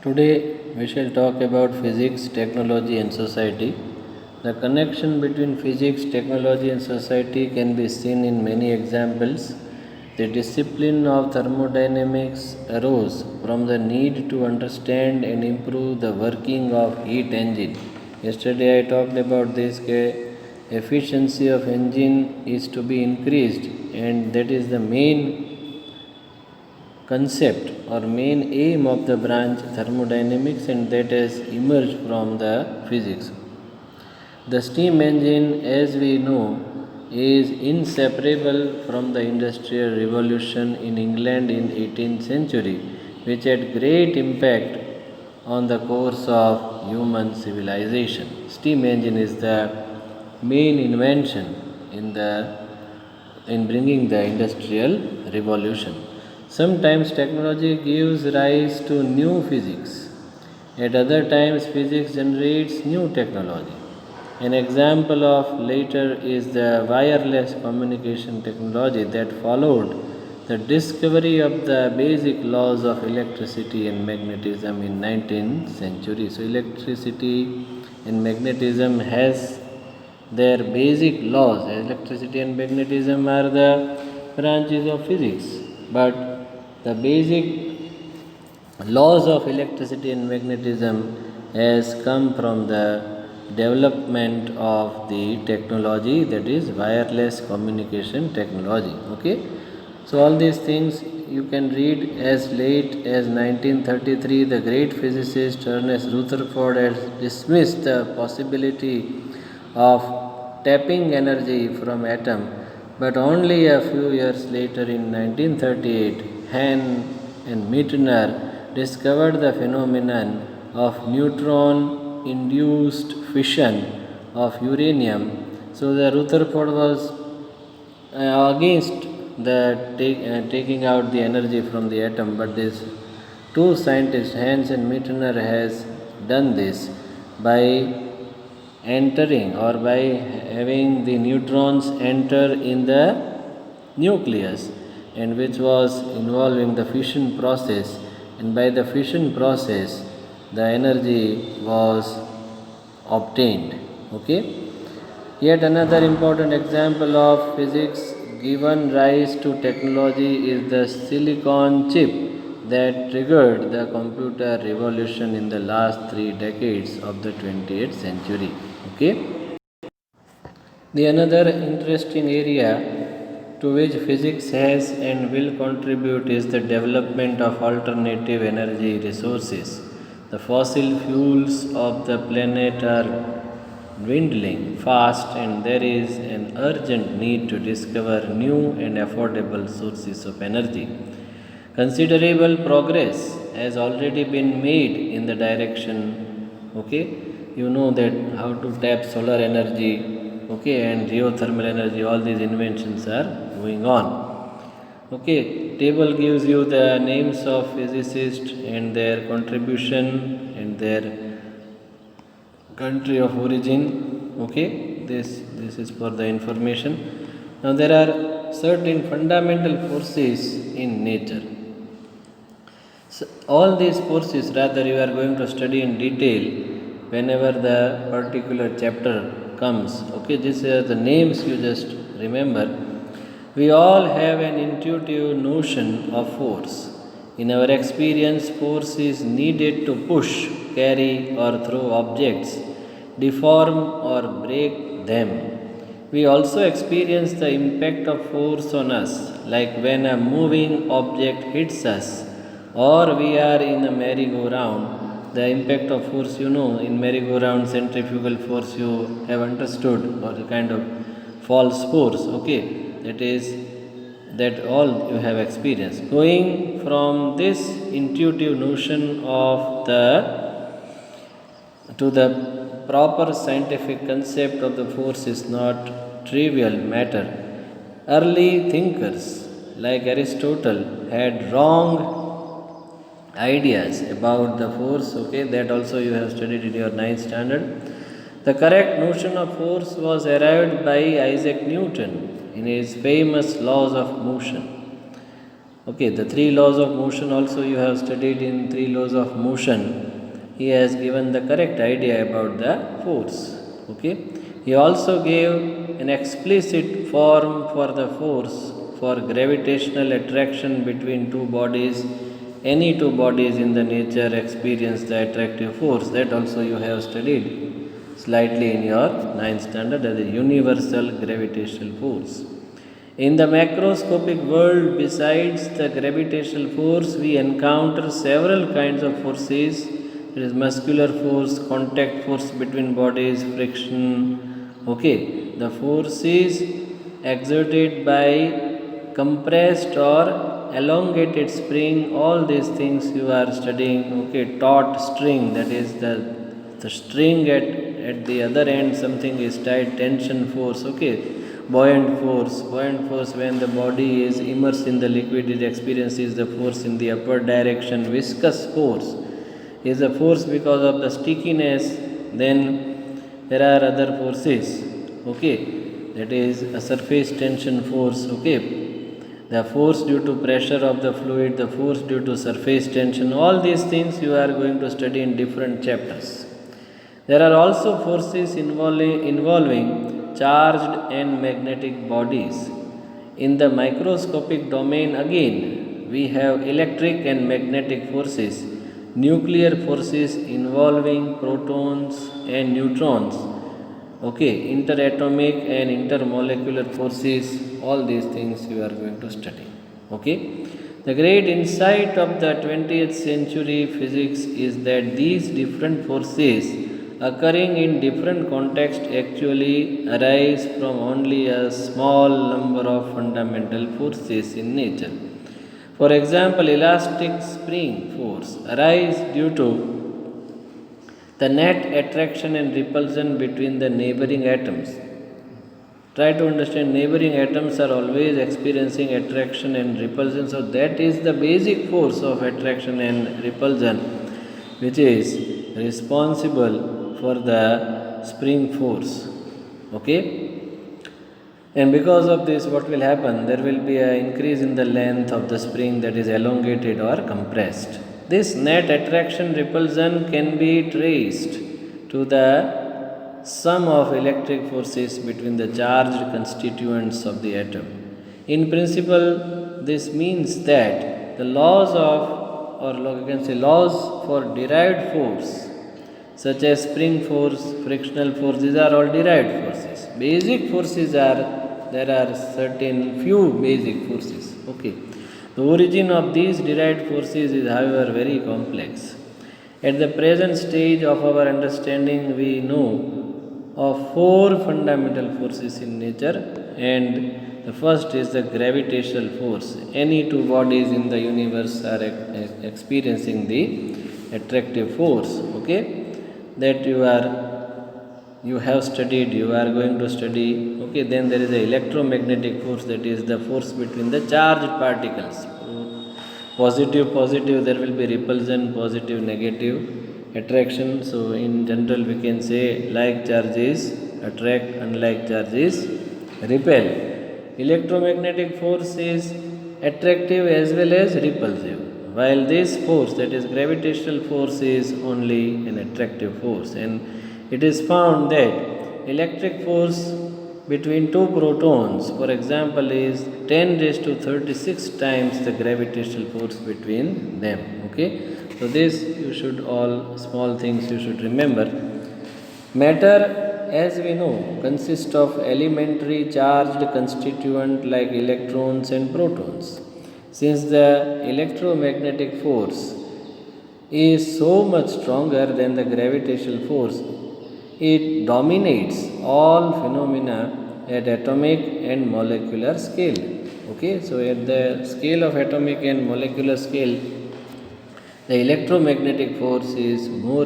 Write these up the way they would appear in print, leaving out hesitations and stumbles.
Today we shall talk about physics, technology, and society. The connection between physics, technology, and society can be seen in many examples. The discipline of thermodynamics arose from the need to understand and improve the working of heat engine. Yesterday I talked about this efficiency of engine is to be increased, and that is the main concept or main aim of the branch thermodynamics, and that has emerged from the physics. The steam engine, as we know, is inseparable from the industrial revolution in England in 18th century, which had great impact on the course of human civilization. Steam engine is the main invention in bringing the industrial revolution. Sometimes technology gives rise to new physics. At other times, physics generates new technology. An example of later is the wireless communication technology that followed the discovery of the basic laws of electricity and magnetism in 19th century. So electricity and magnetism has their basic laws. Electricity and magnetism are the branches of physics, but the basic laws of electricity and magnetism has come from the development of the technology, that is wireless communication technology. Okay, so all these things you can read. As late as 1933, the great physicist Ernest Rutherford has dismissed the possibility of tapping energy from atom, but only a few years later in 1938, Hahn and Meitner discovered the phenomenon of neutron induced fission of uranium. So the Rutherford was against the taking out the energy from the atom, but these two scientists, Hahn and Meitner, has done this by entering or by having the neutrons enter in the nucleus, and which was involving the fission process, and by the fission process the energy was obtained. Okay, yet another important example of physics given rise to technology is the silicon chip that triggered the computer revolution in the last 3 decades of the 20th century. Okay, the another interesting area to which physics has and will contribute is the development of alternative energy resources. The fossil fuels of the planet are dwindling fast, and there is an urgent need to discover new and affordable sources of energy. Considerable progress has already been made in the direction. Okay, you know that how to tap solar energy, okay, and geothermal energy. All these inventions are going on. Okay, table gives you the names of physicists and their contribution and their country of origin. Okay, this is for the information. Now there are certain fundamental forces in nature. So all these forces, rather, you are going to study in detail whenever the particular chapter comes. Okay, these are the names you just remember. We all have an intuitive notion of force. In our experience, force is needed to push, carry, or throw objects, deform, or break them. We also experience the impact of force on us, like when a moving object hits us, or we are in a merry-go-round. The impact of force, you know, in merry-go-round, centrifugal force, you have understood, or the kind of false force. Okay, that all you have experienced. Going from this intuitive notion of the to the proper scientific concept of the force is not trivial matter. Early thinkers like Aristotle had wrong ideas about the force. Okay, that also you have studied in your 9th standard. The correct notion of force was arrived by Isaac Newton in his famous laws of motion. Okay, the three laws of motion also you have studied in three laws of motion. He has given the correct idea about the force. Okay, he also gave an explicit form for the force for gravitational attraction between two bodies. Any two bodies in the nature experience the attractive force. That also you have studied slightly in your ninth standard as a universal gravitational force. In the macroscopic world, besides the gravitational force, we encounter several kinds of forces. There is muscular force, contact force between bodies, friction. Okay, the forces exerted by compressed or elongated spring, all these things you are studying. Okay, taut string, that is the string at the other end, something is tied, tension force. Okay, buoyant force when the body is immersed in the liquid, it experiences the force in the upward direction. Viscous force is a force because of the stickiness. Then there are other forces. Okay, that is a surface tension force. Okay, the force due to pressure of the fluid, the force due to surface tension, all these things you are going to study in different chapters. There are also forces involving charged and magnetic bodies. In the microscopic domain, again, we have electric and magnetic forces, nuclear forces involving protons and neutrons, okay, interatomic and intermolecular forces, all these things you are going to study. Okay, the great insight of the 20th century physics is that these different forces occurring in different contexts actually arise from only a small number of fundamental forces in nature. For example, elastic spring force arises due to the net attraction and repulsion between the neighboring atoms. Try to understand, neighboring atoms are always experiencing attraction and repulsion, so that is the basic force of attraction and repulsion which is responsible for the spring force. Okay, and because of this, what will happen? There will be an increase in the length of the spring, that is elongated or compressed. This net attraction repulsion can be traced to the sum of electric forces between the charged constituents of the atom. In principle, this means that the laws of, or you can say laws for derived force, such as spring force, frictional force, these are all derived forces. Basic forces are, there are certain few basic forces. Okay, the origin of these derived forces is, however, very complex. At the present stage of our understanding, we know of four fundamental forces in nature, and the first is the gravitational force. Any two bodies in the universe are experiencing the attractive force. Okay, that you have studied, you are going to study. Okay, then there is a electromagnetic force, that is the force between the charged particles. Positive, there will be repulsion, positive, negative attraction. So in general we can say like charges attract, unlike charges repel. Electromagnetic force is attractive as well as repulsive, while this force, that is gravitational force, is only an attractive force. And it is found that electric force between two protons, for example, is 10 raised to 36 times the gravitational force between them. Okay, so this you should, all small things you should remember. Matter, as we know, consists of elementary charged constituent like electrons and protons. Since the electromagnetic force is so much stronger than the gravitational force, it dominates all phenomena at atomic and molecular scale. Okay, so at the scale of atomic and molecular scale, the electromagnetic force is more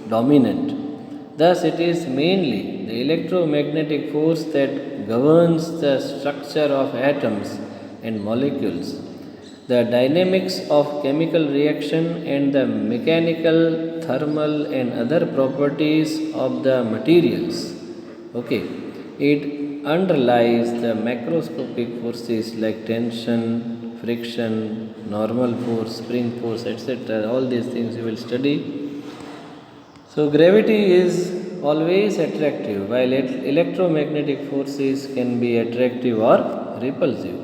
dominant. Thus, it is mainly the electromagnetic force that governs the structure of atoms and molecules, the dynamics of chemical reaction, and the mechanical, thermal, and other properties of the materials. Okay, it underlies the macroscopic forces like tension, friction, normal force, spring force, etc. All these things you will study. So, gravity is always attractive, while electromagnetic forces can be attractive or repulsive.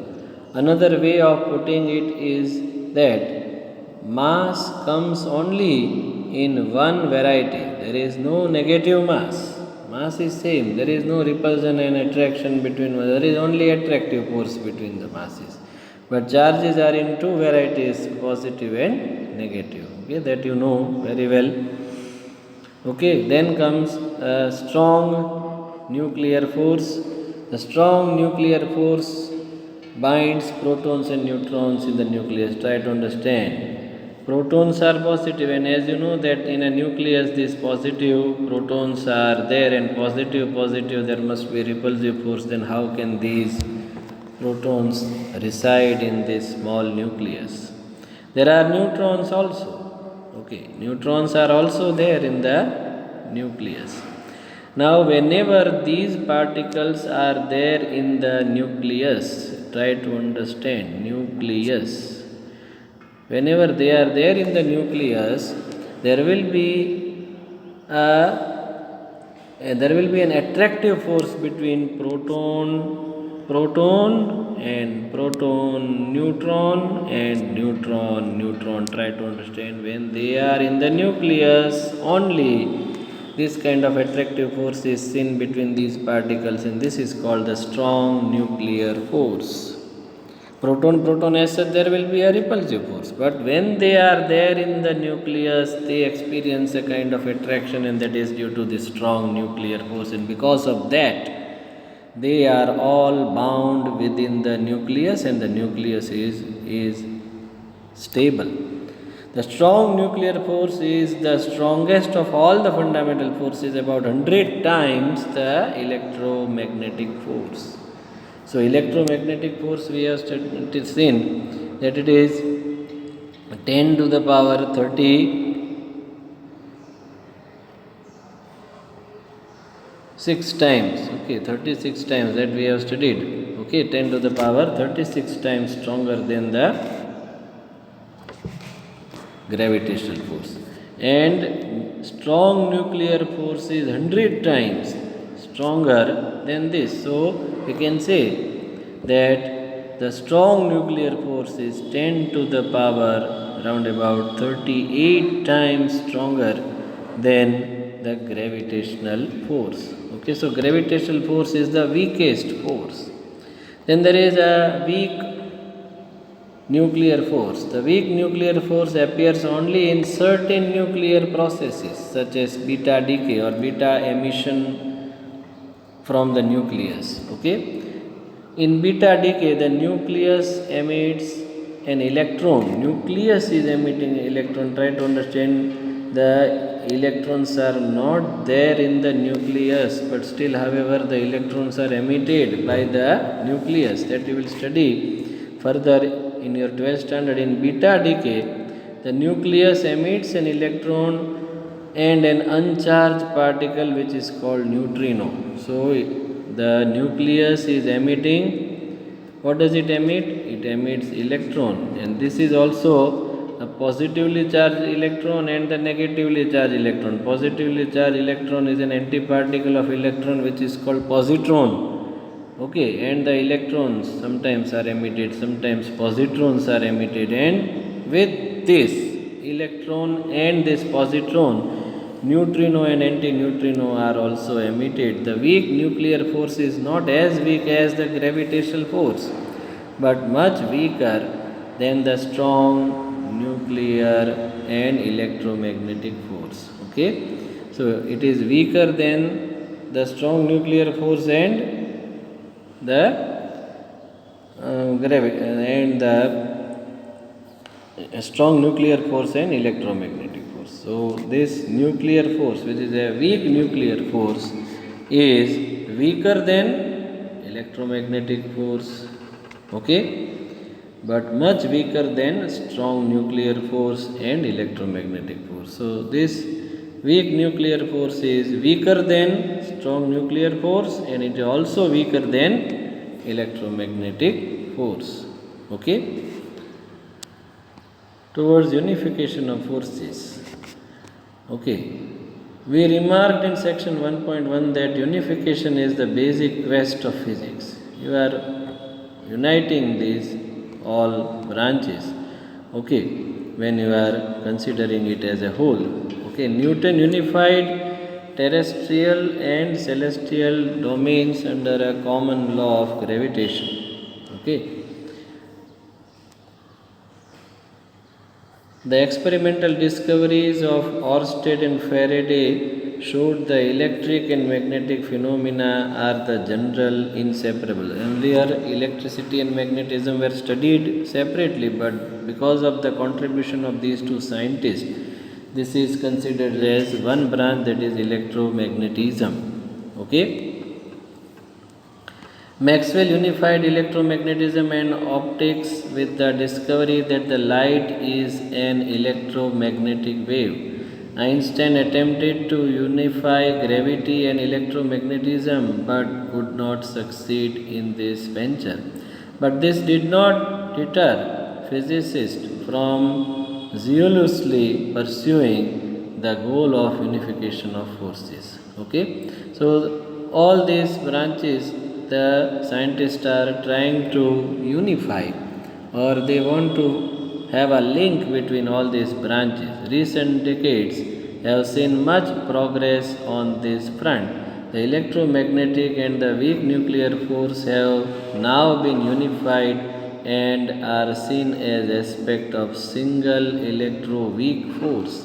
Another way of putting it is that mass comes only in one variety. There is no negative mass. Mass is same. There is no repulsion and attraction between. There is only attractive force between the masses. But charges are in two varieties, positive and negative. Okay, that you know very well. Okay, then comes a strong nuclear force. The strong nuclear force binds protons and neutrons in the nucleus. Try to understand. Protons are positive, and as you know that in a nucleus these positive protons are there, and positive there must be repulsive force. Then how can these protons reside in this small nucleus? There are neutrons also. Okay, neutrons are also there in the nucleus. Now, whenever these particles are there in the nucleus, try to understand nucleus. Whenever they are there in the nucleus, there will be an attractive force between proton and proton, neutron and neutron. Try to understand, when they are in the nucleus only, this kind of attractive force is seen between these particles, and this is called the strong nuclear force. Proton as such, there will be a repulsive force, but when they are there in the nucleus, they experience a kind of attraction, and that is due to the strong nuclear force, and because of that they are all bound within the nucleus, and the nucleus is stable. The strong nuclear force is the strongest of all the fundamental forces, about 100 times the electromagnetic force. So, electromagnetic force we have seen that it is 10 to the power 36 times. Okay, 36 times that we have studied. Okay, 10 to the power 36 times stronger than the gravitational force, and strong nuclear force is 100 times stronger than this. So, we can say that the strong nuclear force is 10 to the power around about 38 times stronger than the gravitational force. Okay, so gravitational force is the weakest force. Then there is a weak nuclear force. The weak nuclear force appears only in certain nuclear processes, such as beta decay or beta emission from the nucleus. Okay, in beta decay the nucleus emits an electron. Nucleus is emitting an electron. Try to understand, the electrons are not there in the nucleus, but still however the electrons are emitted by the nucleus. That you will study further in your 12th standard. In beta decay the nucleus emits an electron and an uncharged particle which is called neutrino. So, the nucleus is emitting, what does it emit? It emits electron, and this is also a positively charged electron and the negatively charged electron. Positively charged electron is an antiparticle of electron which is called positron. Okay, and the electrons sometimes are emitted, sometimes positrons are emitted, and with this electron and this positron, neutrino and antineutrino are also emitted. The weak nuclear force is not as weak as the gravitational force, but much weaker than the strong nuclear and electromagnetic force. Okay, so it is weaker than the strong nuclear force and the strong nuclear force and electromagnetic force. So, this nuclear force, which is a weak nuclear force, is weaker than electromagnetic force, okay, but much weaker than strong nuclear force and electromagnetic force. So, this weak nuclear force is weaker than strong nuclear force, and it is also weaker than electromagnetic force. Okay. towards unification of forces. Okay, we remarked in section 1.1 that unification is the basic quest of physics. You are uniting these all branches, okay, when you are considering it as a whole. Okay, Newton unified terrestrial and celestial domains under a common law of gravitation. Okay, the experimental discoveries of Oersted and Faraday showed the electric and magnetic phenomena are the general inseparable. Earlier, electricity and magnetism were studied separately, but because of the contribution of these two scientists, this is considered as one branch, that is electromagnetism. Okay. Maxwell unified electromagnetism and optics with the discovery that the light is an electromagnetic wave. Einstein attempted to unify gravity and electromagnetism but could not succeed in this venture. But this did not deter physicists from zealously pursuing the goal of unification of forces. Okay, so all these branches the scientists are trying to unify, or they want to have a link between all these branches. Recent decades have seen much progress on this front. The electromagnetic and the weak nuclear force have now been unified and are seen as aspect of single electro-weak force.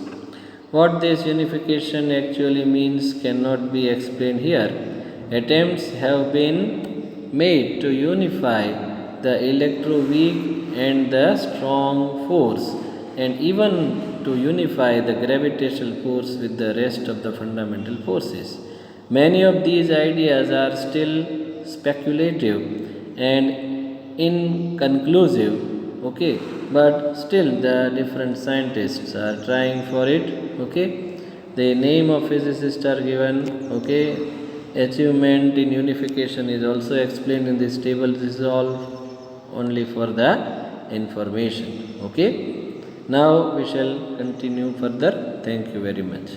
What this unification actually means cannot be explained here. Attempts have been made to unify the electroweak and the strong force, and even to unify the gravitational force with the rest of the fundamental forces. Many of these ideas are still speculative and inconclusive, okay, but still the different scientists are trying for it, okay. The name of physicists are given, okay. Achievement in unification is also explained in this table. This is all only for the information, okay. Now we shall continue further. Thank you very much.